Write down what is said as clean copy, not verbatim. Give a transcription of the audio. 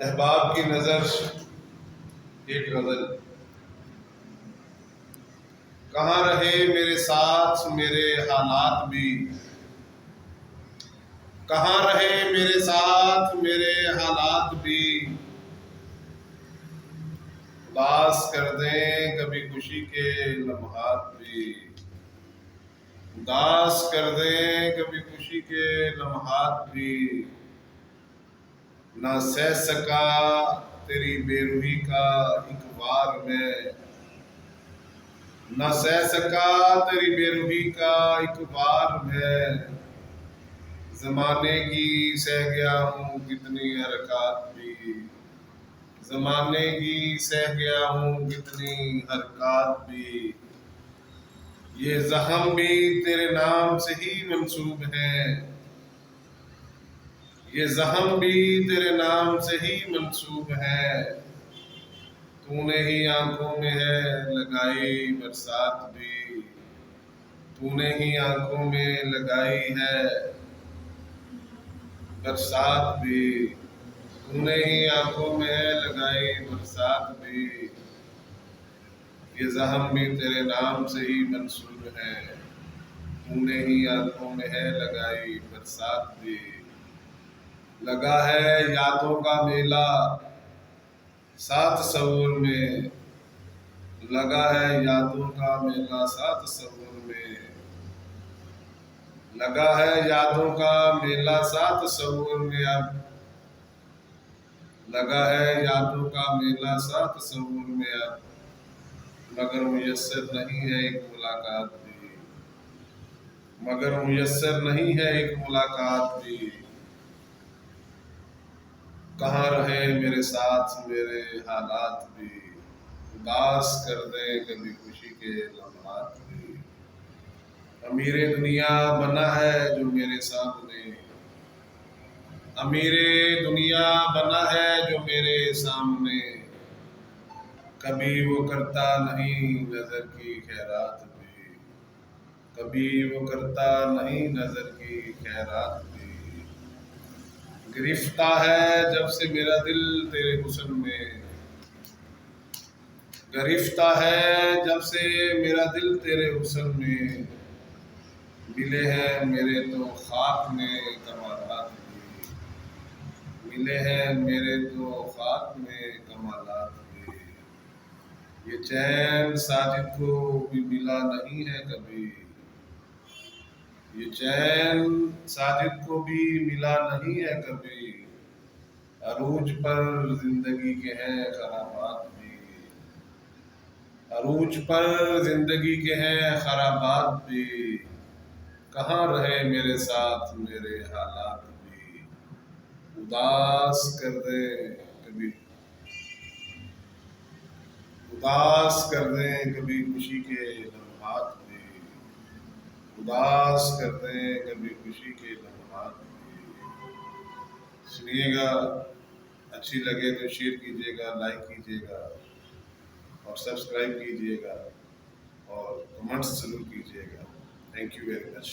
अहबाब की नज़र एक गज़ल। कहाँ रहे मेरे साथ मेरे हालात भी, कहाँ रहे मेरे साथ मेरे हालात भी। उदास कर दें कभी खुशी के लम्हात भी, उदास कर दें कभी खुशी के लम्हात भी। ना सह सका तेरी बेरुखी का एक बार में, न सह सका तेरी बेरुखी का एक बार में। ज़माने की सह गया हूँ कितनी हरकत भी, ज़माने की सह गया हूँ कितनी हरकत भी। ये ज़ख्म भी तेरे नाम से ही मंसूब है, ये ज़ख्म भी तेरे नाम से ही मंसूब है। तूने ही आंखों में है लगाई बरसात भी, तूने ही आंखों में लगाई है बरसात भी, तूने ही आंखों में है लगाई बरसात भी। ये ज़ख्म भी तेरे नाम से ही मंसूब है, तूने ही आंखों में है लगाई बरसात भी। लगा है यादों का मेला सात सवूर में, लगा है यादों का मेला सात सवूर में। लगा है यादों का मेला सात सवूर में अब, लगा है यादों का मेला सात सवूर में अब। मगर मुयस्सर नहीं है एक मुलाकात भी, मगर मुयस्सर नहीं है एक मुलाकात भी। कहाँ रहे मेरे साथ मेरे हालात भी, उदास कर दे कभी खुशी के लम्हात भी। अमीरे दुनिया बना है जो मेरे सामने, अमीरे दुनिया बना है जो मेरे सामने। कभी वो करता नहीं नजर की खैरात भी, कभी वो करता नहीं नजर की खैरात भी। गिरफ्ता है जब से मेरा दिल तेरे हुस्न में, गिरफ्ता है जब से मेरा दिल तेरे हुस्न में। मिले हैं मेरे तो खाक में कमालात भी, मिले हैं मेरे तो खाक में कमालात भी। ये चैन साजिद को भी मिला नहीं है कभी, ये चैन साजिद को भी मिला नहीं है कभी। अरूज पर जिंदगी के हैं खराबात भी, अरूज पर जिंदगी के हैं खराबात भी। कहाँ रहे मेरे साथ मेरे हालात भी, उदास कर दे कभी, उदास कर दे कभी खुशी के लम्हात भी, उदास कर दे कभी खुशी के लम्हात भी। सुनिएगा, अच्छी लगे तो शेयर कीजिएगा, लाइक कीजिएगा और सब्सक्राइब कीजिएगा और कमेंट्स जरूर कीजिएगा। Thank you very much.